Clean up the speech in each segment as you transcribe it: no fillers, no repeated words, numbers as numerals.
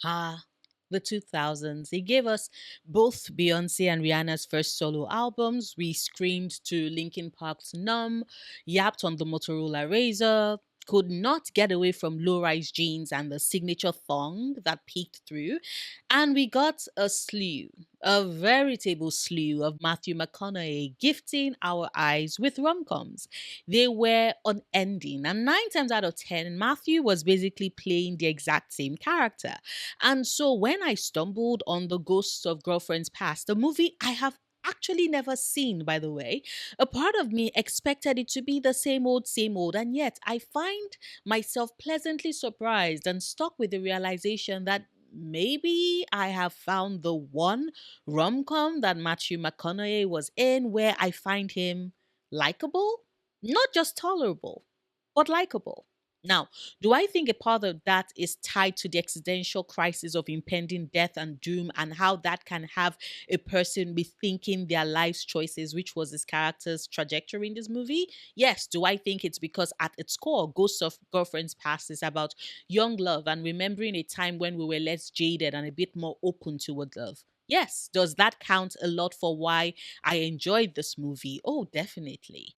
Ah, the 2000s. It gave us both Beyonce and Rihanna's first solo albums. We screamed to Linkin Park's Numb, yapped on the Motorola Razor, could not get away from low rise jeans and the signature thong that peeked through. And we got a veritable slew of Matthew McConaughey gifting our eyes with rom coms. They were unending, and 9 times out of 10, Matthew was basically playing the exact same character. And so when I stumbled on The Ghosts of Girlfriends Past, a movie I have actually never seen, by the way, a part of me expected it to be the same old, and yet I find myself pleasantly surprised and stuck with the realization that maybe I have found the one rom com that Matthew McConaughey was in where I find him likable, not just tolerable, but likable. Now, do I think a part of that is tied to the existential crisis of impending death and doom and how that can have a person rethinking their life's choices, which was his character's trajectory in this movie? Yes. Do I think it's because at its core, Ghosts of Girlfriends Past is about young love and remembering a time when we were less jaded and a bit more open toward love? Yes. Does that count a lot for why I enjoyed this movie? Oh, definitely.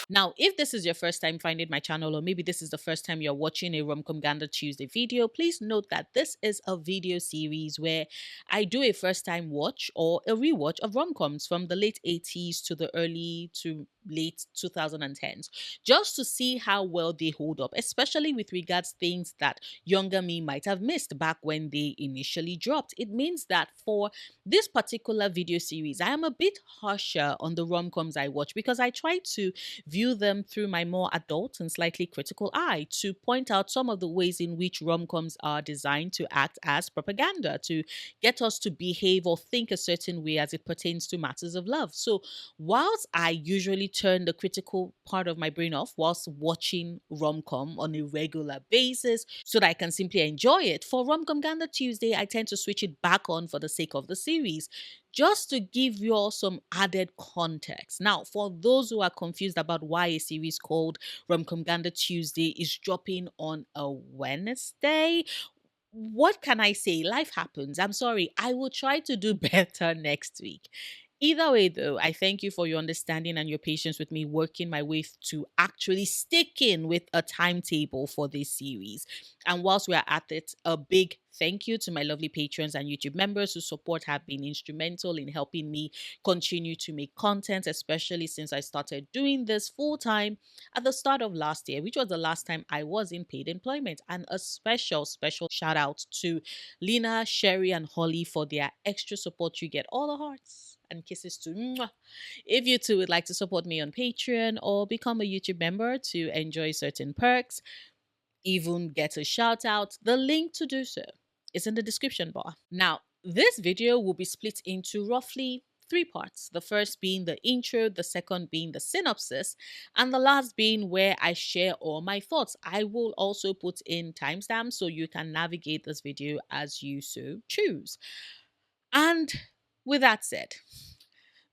Now, if this is your first time finding my channel, or maybe this is the first time you're watching a Romcom Ganda Tuesday video, please note that this is a video series where I do a first time watch or a rewatch of romcoms from the late 80s to the early to late 2010s, just to see how well they hold up, especially with regards things that younger me might have missed back when they initially dropped. It means that for this particular video series, I am a bit harsher on the rom-coms I watch because I try to view them through my more adult and slightly critical eye to point out some of the ways in which rom-coms are designed to act as propaganda to get us to behave or think a certain way as it pertains to matters of love. So, whilst I usually turn the critical part of my brain off whilst watching rom-com on a regular basis so that I can simply enjoy it, for Rom-Com Ganda Tuesday, I tend to switch it back on for the sake of the series just to give you all some added context. Now, for those who are confused about why a series called Romcom Ganda Tuesday is dropping on a Wednesday, what can I say? Life happens. I'm sorry. I will try to do better next week. Either way, though, I thank you for your understanding and your patience with me working my way to actually sticking with a timetable for this series. And whilst we are at it, a big thank you to my lovely patrons and YouTube members whose support have been instrumental in helping me continue to make content, especially since I started doing this full time at the start of last year, which was the last time I was in paid employment. And a special shout out to Lena, Sherry, and Holly for their extra support. You get all the hearts and kisses to. Mwah. If you too would like to support me on Patreon or become a YouTube member to enjoy certain perks, even get a shout out, the link to do so is in the description bar. Now, this video will be split into roughly three parts. The first being the intro, the second being the synopsis, and the last being where I share all my thoughts. I will also put in timestamps so you can navigate this video as you so choose. And with that said,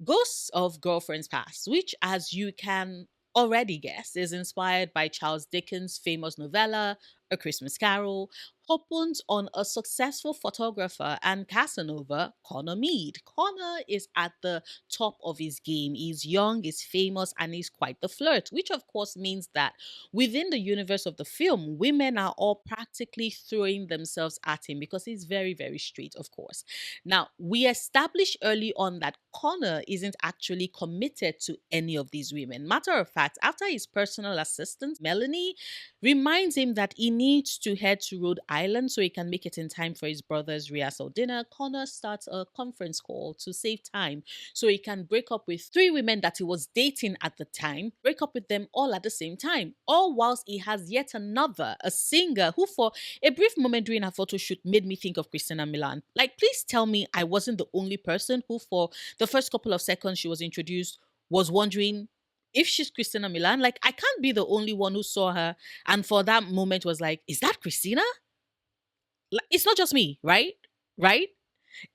Ghosts of Girlfriends Past, which, as you can already guess, is inspired by Charles Dickens' famous novella, A Christmas Carol, opens on a successful photographer and Casanova, Connor Mead. Connor is at the top of his game. He's young, he's famous, and he's quite the flirt, which of course means that within the universe of the film, women are all practically throwing themselves at him because he's very, very straight, of course. Now, we established early on that Connor isn't actually committed to any of these women. Matter of fact, after his personal assistant, Melanie, reminds him that he needs to head to Rhode Island so he can make it in time for his brother's rehearsal dinner, Connor starts a conference call to save time so he can break up with three women that he was dating at the time, break up with them all at the same time, all whilst he has yet another, a singer who for a brief moment during her photo shoot made me think of Christina Milan. Like, please tell me I wasn't the only person who, for the first couple of seconds she was introduced, was wondering if she's Christina Milan. Like, I can't be the only one who saw her and for that moment was like, is that Christina? Like, it's not just me, right? Right?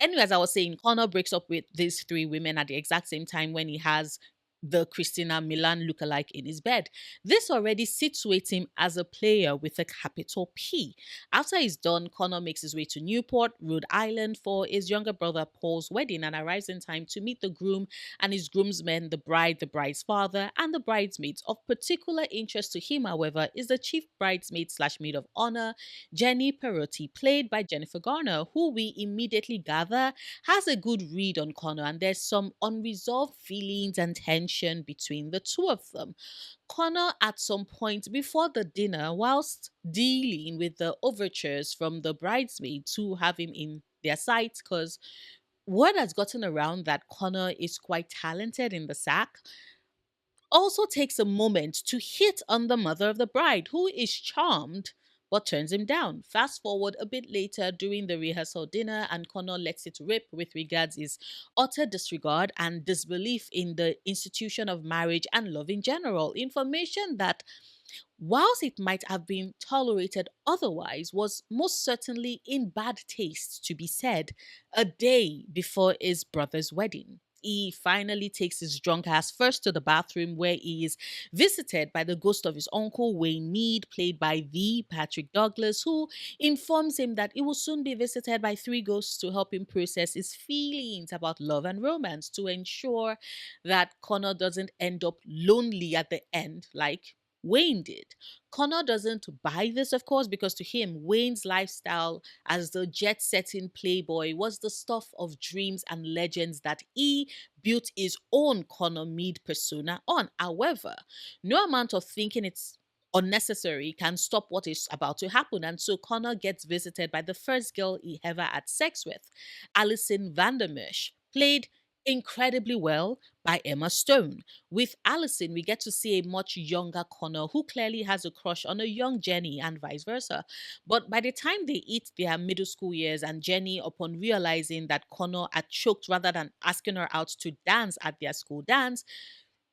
Anyway, as I was saying, Connor breaks up with these three women at the exact same time when he has the Christina Milan lookalike in his bed. This already situates him as a player with a capital P. After he's done, Connor makes his way to Newport, Rhode Island for his younger brother Paul's wedding and arrives in time to meet the groom and his groomsmen, the bride, the bride's father, and the bridesmaids. Of particular interest to him, however, is the chief bridesmaid slash maid of honor, Jenny Perotti, played by Jennifer Garner, who we immediately gather has a good read on Connor, and there's some unresolved feelings and tension between the two of them. Connor, at some point before the dinner, whilst dealing with the overtures from the bridesmaids who have him in their sights, because word has gotten around that Connor is quite talented in the sack, also takes a moment to hit on the mother of the bride, who is charmed but turns him down. Fast forward a bit later during the rehearsal dinner, and Connor lets it rip with regards his utter disregard and disbelief in the institution of marriage and love in general. Information that, whilst it might have been tolerated otherwise, was most certainly in bad taste to be said a day before his brother's wedding. He finally takes his drunk ass first to the bathroom where he is visited by the ghost of his uncle Wayne Mead, played by the Patrick Douglas, who informs him that he will soon be visited by three ghosts to help him process his feelings about love and romance to ensure that Connor doesn't end up lonely at the end like Wayne did. Connor doesn't buy this, of course, because to him, Wayne's lifestyle as the jet setting playboy was the stuff of dreams and legends that he built his own Connor Mead persona on. However, no amount of thinking it's unnecessary can stop what is about to happen. And so Connor gets visited by the first girl he ever had sex with, Alison Vandermesh, played incredibly well by Emma Stone. With Alison, we get to see a much younger Connor who clearly has a crush on a young Jenny and vice versa. But by the time they hit their middle school years, and Jenny, upon realizing that Connor had choked rather than asking her out to dance at their school dance,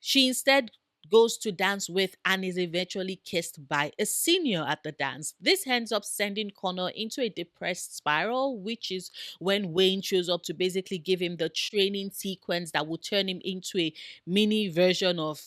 she instead goes to dance with and is eventually kissed by a senior at the dance. This ends up sending Connor into a depressed spiral, which is when Wayne shows up to basically give him the training sequence that will turn him into a mini version of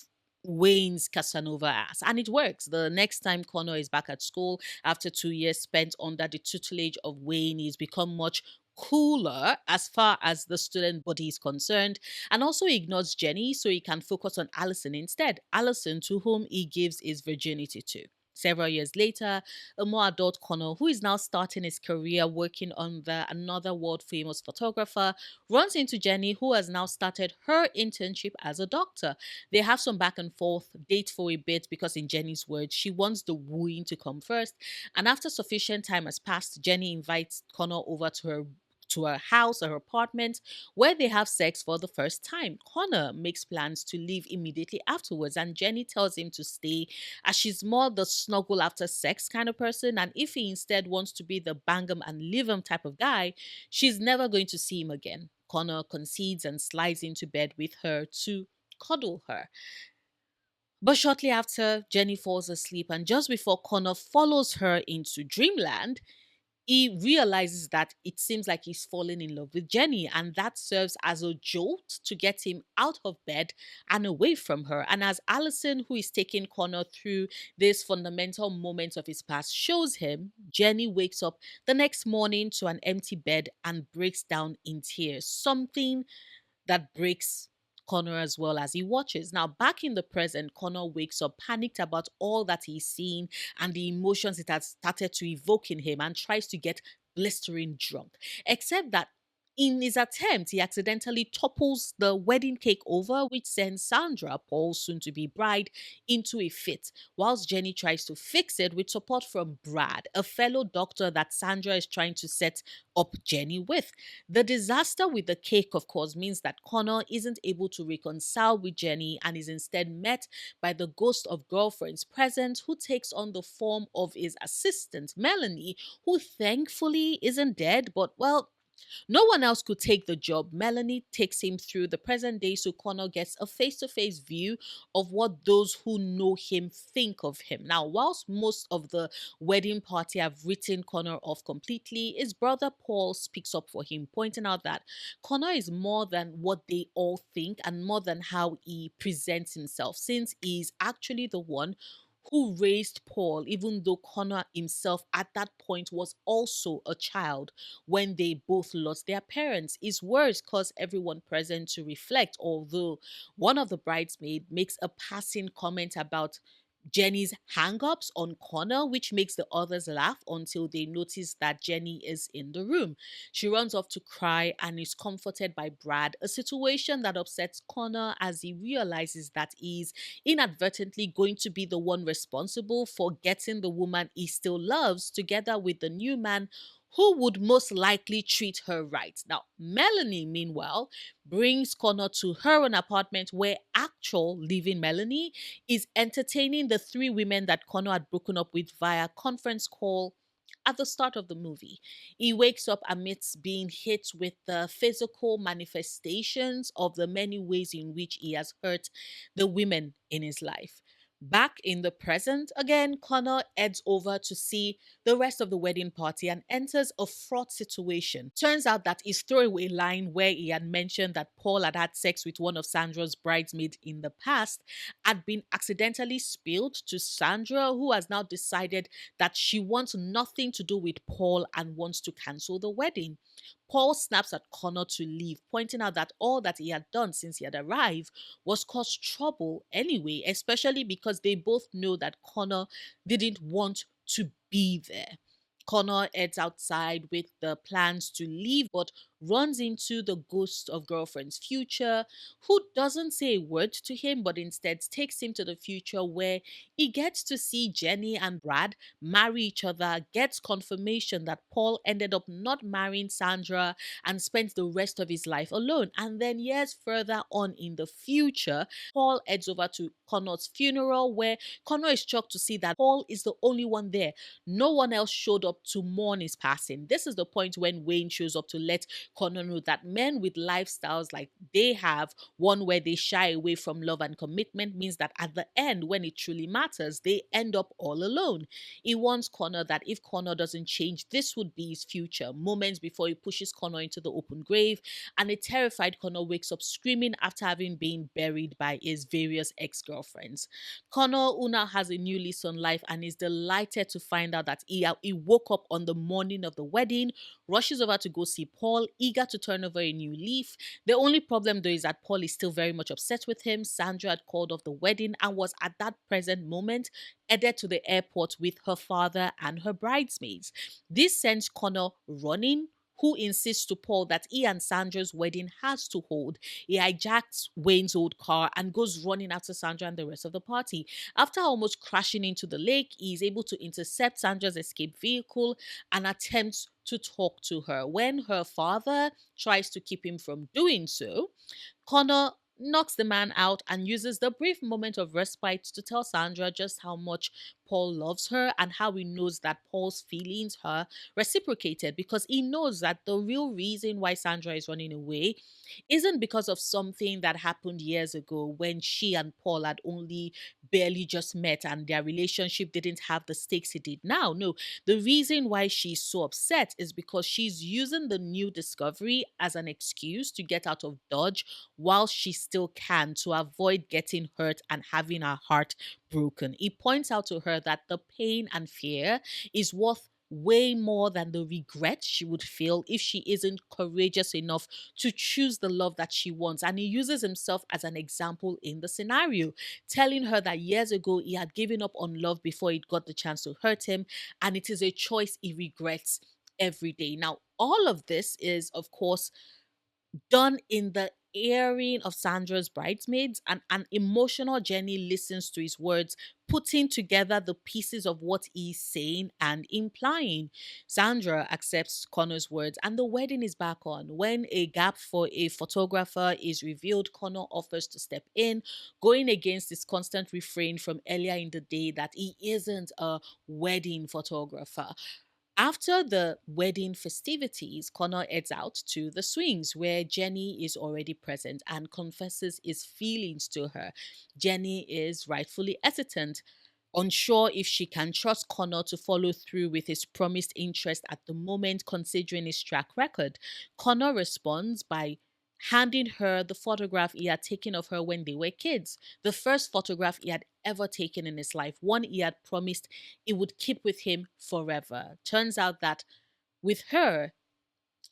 Wayne's Casanova ass. And it works. The next time Connor is back at school after 2 years spent under the tutelage of Wayne, he's become much cooler as far as the student body is concerned, and also ignores Jenny so he can focus on Allison instead. Allison, to whom he gives his virginity to. Several years later, a more adult Connor, who is now starting his career working under another world famous photographer, runs into Jenny, who has now started her internship as a doctor. They have some back and forth, date for a bit because, in Jenny's words, she wants the wooing to come first. And after sufficient time has passed, Jenny invites Connor over to her house or her apartment where they have sex for the first time. Connor makes plans to leave immediately afterwards, and Jenny tells him to stay as she's more the snuggle after sex kind of person. And if he instead wants to be the bang 'em and leave 'em type of guy, she's never going to see him again. Connor concedes and slides into bed with her to cuddle her. But shortly after, Jenny falls asleep, and just before Connor follows her into dreamland, he realizes that it seems like he's fallen in love with Jenny, and that serves as a jolt to get him out of bed and away from her. And as Allison, who is taking Connor through this fundamental moment of his past, shows him, Jenny wakes up the next morning to an empty bed and breaks down in tears. Something that breaks Connor as well as he watches. Now, back in the present, Connor wakes up panicked about all that he's seen and the emotions it has started to evoke in him and tries to get blistering drunk. Except that in his attempt, he accidentally topples the wedding cake over, which sends Sandra, Paul's soon to be bride, into a fit, whilst Jenny tries to fix it with support from Brad, a fellow doctor that Sandra is trying to set up Jenny with. The disaster with the cake, of course, means that Connor isn't able to reconcile with Jenny and is instead met by the ghost of girlfriends present, who takes on the form of his assistant, Melanie, who thankfully isn't dead, but well, No one else could take the job. Melanie takes him through the present day so Connor gets a face to face view of what those who know him think of him. Now, whilst most of the wedding party have written Connor off completely, his brother Paul speaks up for him, pointing out that Connor is more than what they all think and more than how he presents himself, since he's actually the one who raised Paul, even though Connor himself at that point was also a child when they both lost their parents. His words cause everyone present to reflect, although one of the bridesmaids makes a passing comment about Jenny's hang-ups on Connor, which makes the others laugh until they notice that Jenny is in the room. She runs off to cry and is comforted by Brad, a situation that upsets Connor as he realizes that he's inadvertently going to be the one responsible for getting the woman he still loves together with the new man who would most likely treat her right. Now, Melanie, meanwhile, brings Connor to her own apartment where actual living Melanie is entertaining the three women that Connor had broken up with via conference call at the start of the movie. He wakes up amidst being hit with the physical manifestations of the many ways in which he has hurt the women in his life. Back in the present, again, Connor heads over to see the rest of the wedding party and enters a fraught situation. Turns out that his throwaway line, where he had mentioned that Paul had had sex with one of Sandra's bridesmaids in the past, had been accidentally spilled to Sandra, who has now decided that she wants nothing to do with Paul and wants to cancel the wedding. Paul snaps at Connor to leave, pointing out that all that he had done since he had arrived was cause trouble anyway, especially because they both know that Connor didn't want to be there. Connor heads outside with the plans to leave, but runs into the ghost of girlfriend's future, who doesn't say a word to him, but instead takes him to the future where he gets to see Jenny and Brad marry each other, gets confirmation that Paul ended up not marrying Sandra and spent the rest of his life alone. And then years further on in the future, Paul heads over to Connor's funeral where Connor is shocked to see that Paul is the only one there. No one else showed up to mourn his passing. This is the point when Wayne shows up to let Connor know that men with lifestyles like they have, one where they shy away from love and commitment, means that at the end, when it truly matters, they end up all alone. He warns Connor that if Connor doesn't change, this would be his future. Moments before he pushes Connor into the open grave, and a terrified Connor wakes up screaming after having been buried by his various ex-girlfriends. Connor Una has a new lease on life and is delighted to find out that he woke up on the morning of the wedding, rushes over to go see Paul, eager to turn over a new leaf. The only problem though is that Paul is still very much upset with him. Sandra had called off the wedding and was at that present moment headed to the airport with her father and her bridesmaids. This sends Connor running, who insists to Paul that he and Sandra's wedding has to hold. He hijacks Wayne's old car and goes running after Sandra and the rest of the party. After almost crashing into the lake, he is able to intercept Sandra's escape vehicle and attempts to talk to her. When her father tries to keep him from doing so, Connor knocks the man out and uses the brief moment of respite to tell Sandra just how much Paul loves her and how he knows that Paul's feelings are reciprocated, because he knows that the real reason why Sandra is running away isn't because of something that happened years ago when she and Paul had only barely just met and their relationship didn't have the stakes it did now. No, the reason why she's so upset is because she's using the new discovery as an excuse to get out of Dodge while she still can, to avoid getting hurt and having her heart broken. He points out to her that the pain and fear is worth way more than the regret she would feel if she isn't courageous enough to choose the love that she wants. And he uses himself as an example in the scenario, telling her that years ago he had given up on love before it got the chance to hurt him, and it is a choice he regrets every day. Now, all of this is, of course, done in the hearing of Sandra's bridesmaids, and an emotional Jenny listens to his words, putting together the pieces of what he's saying and implying. Sandra accepts Connor's words, and the wedding is back on. When a gap for a photographer is revealed, Connor offers to step in, going against his constant refrain from earlier in the day that he isn't a wedding photographer. After the wedding festivities, Connor heads out to the swings where Jenny is already present and confesses his feelings to her. Jenny is rightfully hesitant, unsure if she can trust Connor to follow through with his promised interest at the moment, considering his track record. Connor responds by handing her the photograph he had taken of her when they were kids, the first photograph he had ever taken in his life, one he had promised he would keep with him forever. Turns out that with her,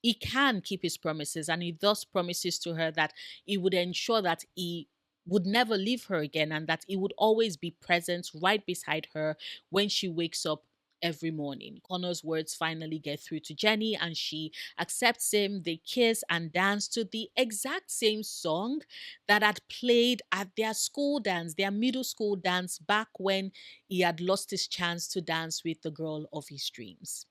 he can keep his promises, and he thus promises to her that he would ensure that he would never leave her again and that he would always be present right beside her when she wakes up every morning. Connor's words finally get through to Jenny and she accepts him. They kiss and dance to the exact same song that had played at their school dance, their middle school dance, back when he had lost his chance to dance with the girl of his dreams.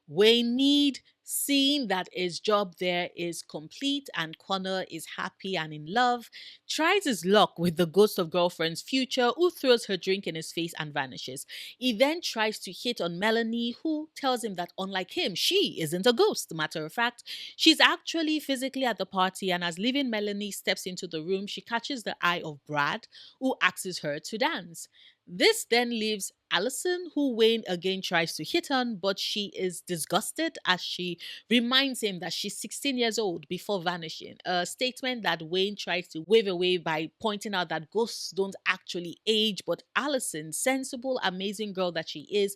Wayne Mead, seeing that his job there is complete and Connor is happy and in love, tries his luck with the ghost of girlfriend's future, who throws her drink in his face and vanishes. He then tries to hit on Melanie, who tells him that unlike him, she isn't a ghost. Matter of fact, she's actually physically at the party, and as leaving Melanie steps into the room, she catches the eye of Brad, who asks her to dance. This then leaves Allison, who Wayne again tries to hit on, but she is disgusted as she reminds him that she's 16 years old before vanishing. A statement that Wayne tries to wave away by pointing out that ghosts don't actually age, but Allison, sensible, amazing girl that she is,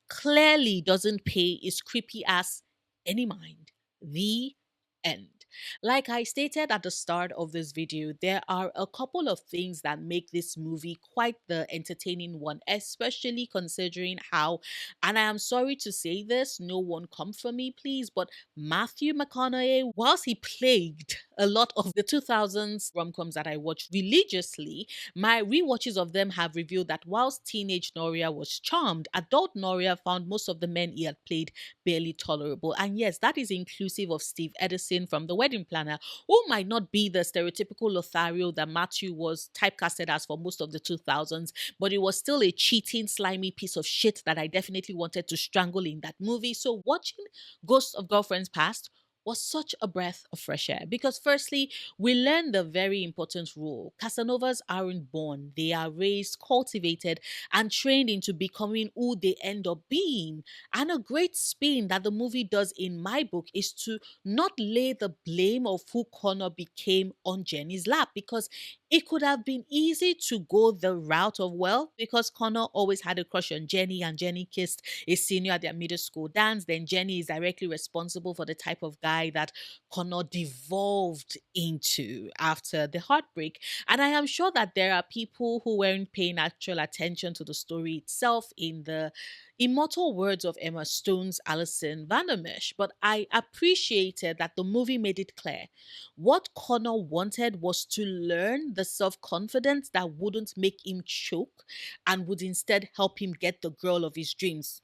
clearly doesn't pay his creepy ass any mind. The end. Like I stated at the start of this video, there are a couple of things that make this movie quite the entertaining one, especially considering how, and I am sorry to say this, no one come for me, please, but Matthew McConaughey, whilst he plagued a lot of the 2000s rom-coms that I watched religiously, my rewatches of them have revealed that whilst teenage Noria was charmed, adult Noria found most of the men he had played barely tolerable. And yes, that is inclusive of Steve Edison from The Wedding Planner, who might not be the stereotypical Lothario that Matthew was typecasted as for most of the 2000s, but it was still a cheating, slimy piece of shit that I definitely wanted to strangle in that movie. So watching Ghosts of Girlfriends Past was such a breath of fresh air because, firstly, we learned the very important rule. Casanovas aren't born, they are raised, cultivated, and trained into becoming who they end up being. And a great spin that the movie does in my book is to not lay the blame of who Connor became on Jenny's lap, because it could have been easy to go the route of, well, because Connor always had a crush on Jenny and Jenny kissed a senior at their middle school dance, then Jenny is directly responsible for the type of guy that Connor devolved into after the heartbreak. And I am sure that there are people who weren't paying actual attention to the story itself, in the immortal words of Emma Stone's Alison Vandermesh. But I appreciated that the movie made it clear what Connor wanted was to learn the self confidence that wouldn't make him choke and would instead help him get the girl of his dreams.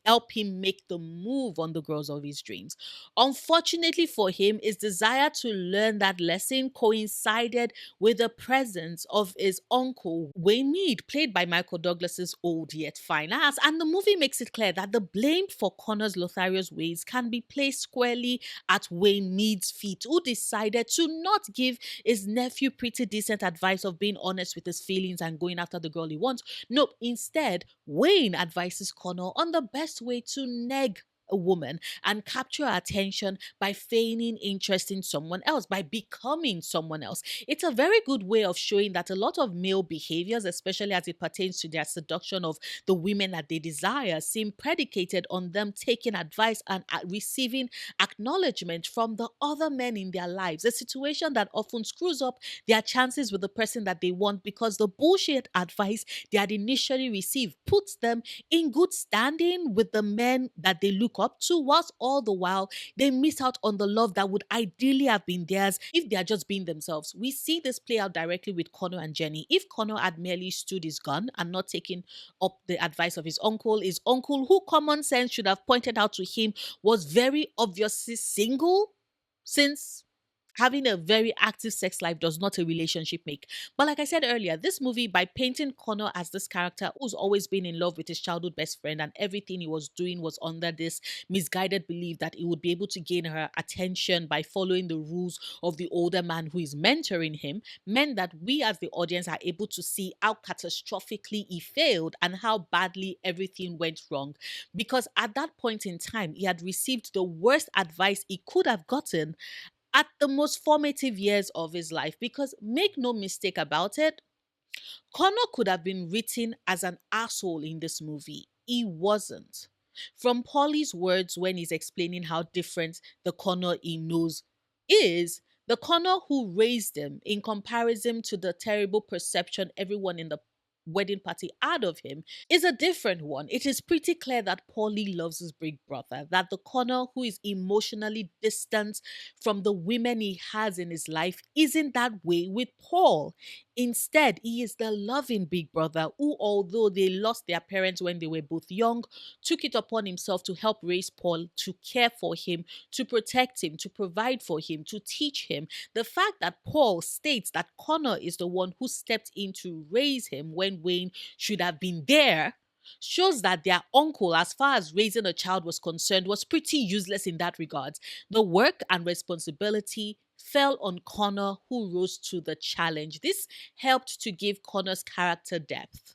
Help him make the move on the girls of his dreams. Unfortunately for him, his desire to learn that lesson coincided with the presence of his uncle, Wayne Mead, played by Michael Douglas's old yet fine ass. And the movie makes it clear that the blame for Connor's Lothario's ways can be placed squarely at Wayne Mead's feet, who decided to not give his nephew pretty decent advice of being honest with his feelings and going after the girl he wants. Nope, instead, Wayne advises Connor on the best way to neg a woman and capture her attention by feigning interest in someone else, by becoming someone else. It's a very good way of showing that a lot of male behaviors, especially as it pertains to their seduction of the women that they desire, seem predicated on them taking advice and receiving acknowledgement from the other men in their lives. A situation that often screws up their chances with the person that they want, because the bullshit advice they had initially received puts them in good standing with the men that they look up to, whilst all the while they miss out on the love that would ideally have been theirs if they are just being themselves. We see this play out directly with Connor and Jenny. If Connor had merely stood his gun and not taken up the advice of his uncle, who common sense should have pointed out to him was very obviously single, since having a very active sex life does not a relationship make. But like I said earlier, this movie, by painting Connor as this character who's always been in love with his childhood best friend, and everything he was doing was under this misguided belief that he would be able to gain her attention by following the rules of the older man who is mentoring him, meant that we as the audience are able to see how catastrophically he failed and how badly everything went wrong. Because at that point in time, he had received the worst advice he could have gotten at the most formative years of his life. Because make no mistake about it, Connor could have been written as an asshole in this movie. He wasn't. From Polly's words when he's explaining how different the Connor he knows is, the Connor who raised him, in comparison to the terrible perception everyone in the wedding party had of him, is a different one. It is pretty clear that Paulie loves his big brother, that the Connor who is emotionally distant from the women he has in his life isn't that way with Paul. Instead, he is the loving big brother who, although they lost their parents when they were both young, took it upon himself to help raise Paul, to care for him, to protect him, to provide for him, to teach him. The fact that Paul states that Connor is the one who stepped in to raise him when Wayne should have been there shows that their uncle, as far as raising a child was concerned, was pretty useless in that regard. The work and responsibility fell on Connor, who rose to the challenge. This helped to give Connor's character depth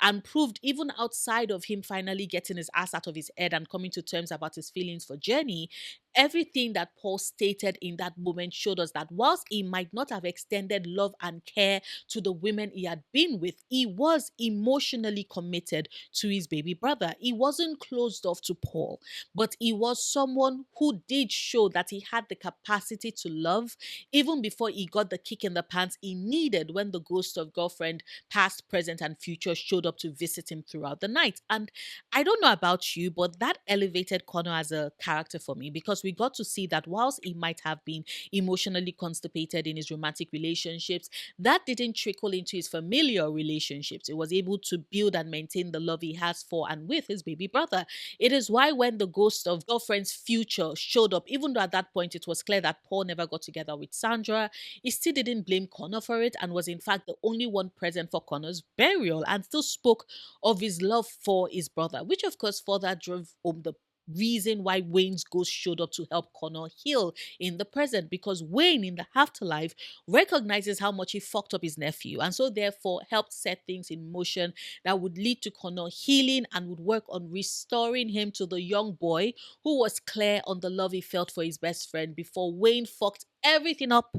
and proved, even outside of him finally getting his ass out of his head and coming to terms about his feelings for Jenny, everything that Paul stated in that moment showed us that whilst he might not have extended love and care to the women he had been with, he was emotionally committed to his baby brother. He wasn't closed off to Paul, but he was someone who did show that he had the capacity to love even before he got the kick in the pants he needed when the ghost of girlfriend, past, present, and future, showed up to visit him throughout the night. And I don't know about you, but that elevated Connor as a character for me, because we got to see that whilst he might have been emotionally constipated in his romantic relationships, that didn't trickle into his familial relationships. It was able to build and maintain the love he has for and with his baby brother. It is why when the ghost of girlfriend's future showed up, even though at that point it was clear that Paul never got together with Sandra, he still didn't blame Connor for it and was in fact the only one present for Connor's burial, and still spoke of his love for his brother, which of course further drove home the reason why Wayne's ghost showed up to help Connor heal in the present, because Wayne in the afterlife recognizes how much he fucked up his nephew, and so therefore helped set things in motion that would lead to Connor healing and would work on restoring him to the young boy who was clear on the love he felt for his best friend before Wayne fucked everything up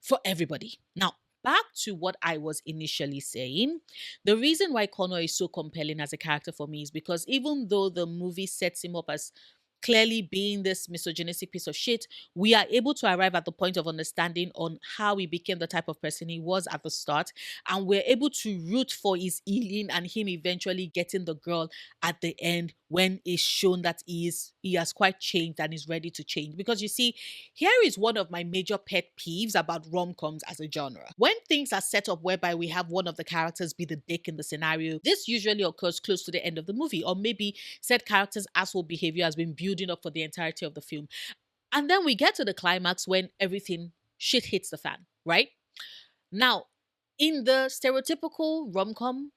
for everybody. Now, back to what I was initially saying. The reason why Connor is so compelling as a character for me is because even though the movie sets him up as clearly being this misogynistic piece of shit, we are able to arrive at the point of understanding on how he became the type of person he was at the start. And we're able to root for his healing and him eventually getting the girl at the end when it's shown that he has quite changed and is ready to change. Because you see, here is one of my major pet peeves about rom-coms as a genre. When things are set up whereby we have one of the characters be the dick in the scenario, this usually occurs close to the end of the movie, or maybe said character's asshole behavior has been building up for the entirety of the film. And then we get to the climax when everything shit hits the fan, right? Now, in the stereotypical rom-com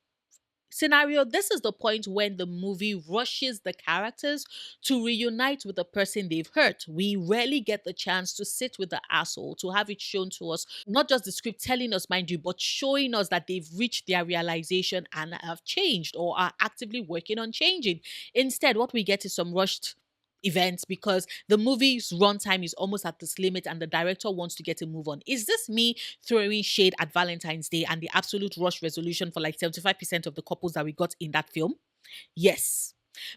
scenario, this is the point when the movie rushes the characters to reunite with the person they've hurt. We rarely get the chance to sit with the asshole, to have it shown to us, not just the script telling us, mind you, but showing us that they've reached their realization and have changed or are actively working on changing. Instead, what we get is some rushed events because the movie's runtime is almost at this limit and the director wants to get a move on. Is this me throwing shade at Valentine's Day and the absolute rush resolution for like 75% of the couples that we got in that film? Yes.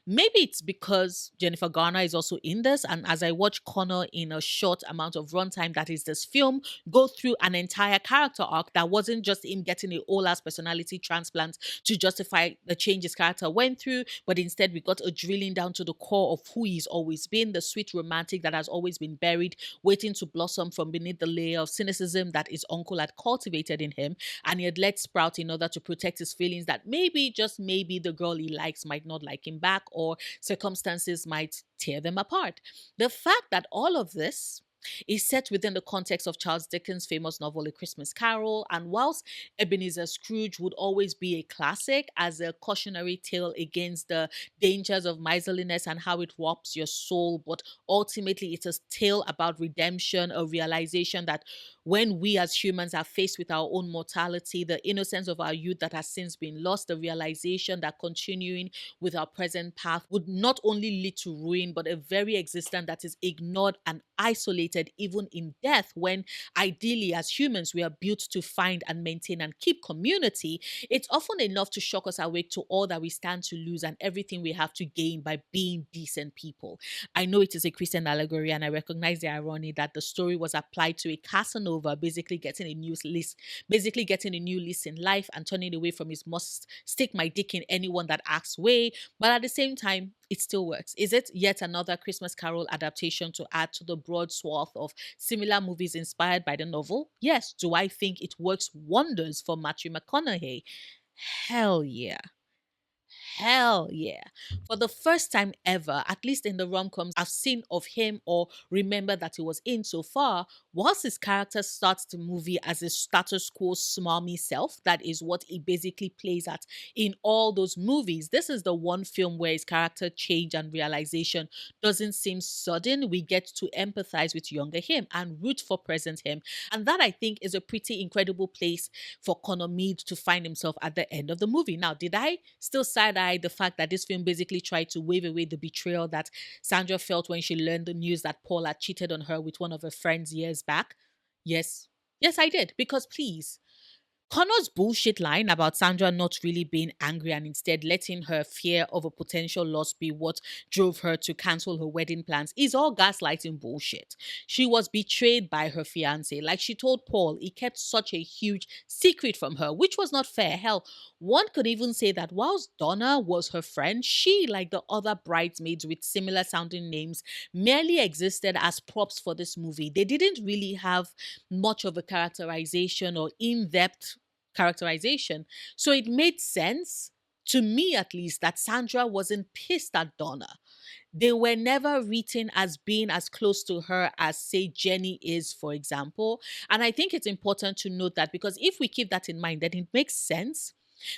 Maybe it's because Jennifer Garner is also in this, and as I watch Connor in a short amount of runtime that is this film go through an entire character arc that wasn't just him getting a whole ass personality transplant to justify the change his character went through, but instead we got a drilling down to the core of who he's always been, the sweet romantic that has always been buried, waiting to blossom from beneath the layer of cynicism that his uncle had cultivated in him, and he had let sprout in order to protect his feelings that maybe, just maybe, the girl he likes might not like him back, or circumstances might tear them apart. The fact that all of this Is set within the context of Charles Dickens' famous novel A Christmas Carol, and whilst Ebenezer Scrooge would always be a classic as a cautionary tale against the dangers of miserliness and how it warps your soul, but ultimately it's a tale about redemption, a realization that when we as humans are faced with our own mortality, the innocence of our youth that has since been lost, the realization that continuing with our present path would not only lead to ruin, but a very existence that is ignored and isolated even in death, when ideally as humans we are built to find and maintain and keep community. It's often enough to shock us awake to all that we stand to lose and everything we have to gain by being decent people. I know it is a Christian allegory, and I recognize the irony that the story was applied to a Casanova basically getting a new lease in life and turning away from his must stick my dick in anyone that asks way. But at the same time, it still works. Is it yet another Christmas Carol adaptation to add to the broad swath of similar movies inspired by the novel? Yes. Do I think it works wonders for Matthew McConaughey? Hell yeah. Hell yeah. For the first time ever, at least in the rom coms I've seen of him or remember that he was in so far, whilst his character starts the movie as a status quo smarmy self, that is what he basically plays at in all those movies. This is the one film where his character change and realization doesn't seem sudden. We get to empathize with younger him and root for present him. And that I think is a pretty incredible place for Connor Mead to find himself at the end of the movie. Now, did I still side eye the fact that this film basically tried to wave away the betrayal that Sandra felt when she learned the news that Paul had cheated on her with one of her friends years back? Yes. Yes, I did. Because please, Connor's bullshit line about Sandra not really being angry and instead letting her fear of a potential loss be what drove her to cancel her wedding plans is all gaslighting bullshit. She was betrayed by her fiance. Like she told Paul, he kept such a huge secret from her, which was not fair. Hell, one could even say that whilst Donna was her friend, she, like the other bridesmaids with similar sounding names, merely existed as props for this movie. They didn't really have much of a characterization or in depth characterization. So it made sense, to me at least, that Sandra wasn't pissed at Donna. They were never written as being as close to her as, say, Jenny is, for example. And I think it's important to note that because if we keep that in mind, then it makes sense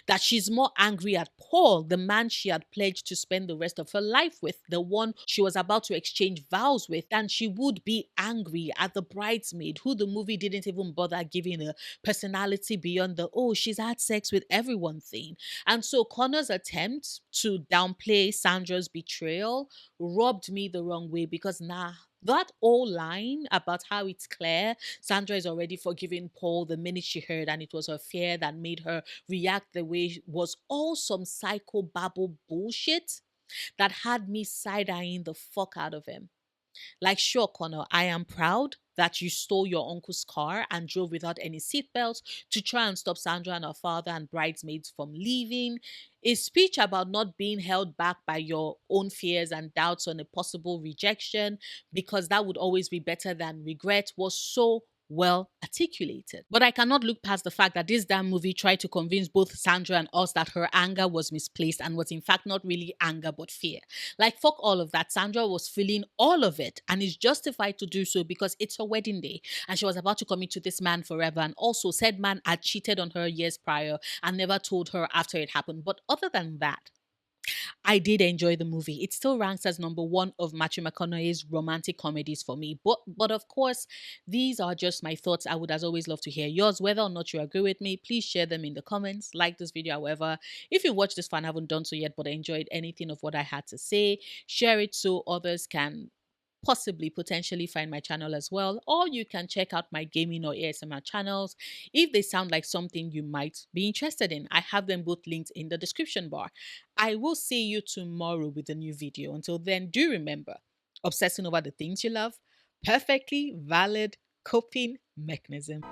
that she's more angry at Paul, the man she had pledged to spend the rest of her life with, the one she was about to exchange vows with, than she would be angry at the bridesmaid, who the movie didn't even bother giving a personality beyond the, oh, she's had sex with everyone thing. And so Connor's attempt to downplay Sandra's betrayal rubbed me the wrong way because, nah, that old line about how it's clear Sandra is already forgiving Paul the minute she heard, and it was her fear that made her react the way was all some psycho babble bullshit that had me side eyeing the fuck out of him. Like, sure, Connor, I am proud that you stole your uncle's car and drove without any seatbelts to try and stop Sandra and her father and bridesmaids from leaving. A speech about not being held back by your own fears and doubts on a possible rejection, because that would always be better than regret, was so well articulated. But I cannot look past the fact that this damn movie tried to convince both Sandra and us that her anger was misplaced and was in fact not really anger but fear. Like, fuck all of that. Sandra was feeling all of it and is justified to do so because it's her wedding day and she was about to commit to this man forever. And also, said man had cheated on her years prior and never told her after it happened. But other than that, I did enjoy the movie. It still ranks as number one of Matthew McConaughey's romantic comedies for me. But of course, these are just my thoughts. I would as always love to hear yours. Whether or not you agree with me, please share them in the comments. Like this video, however. If you watched this far and haven't done so yet, but enjoyed anything of what I had to say, share it so others can possibly potentially find my channel as well, or you can check out my gaming or ASMR channels if they sound like something you might be interested in. I have them both linked in the description bar. I will see you tomorrow with a new video. Until then, do remember, obsessing over the things you love, perfectly valid coping mechanism.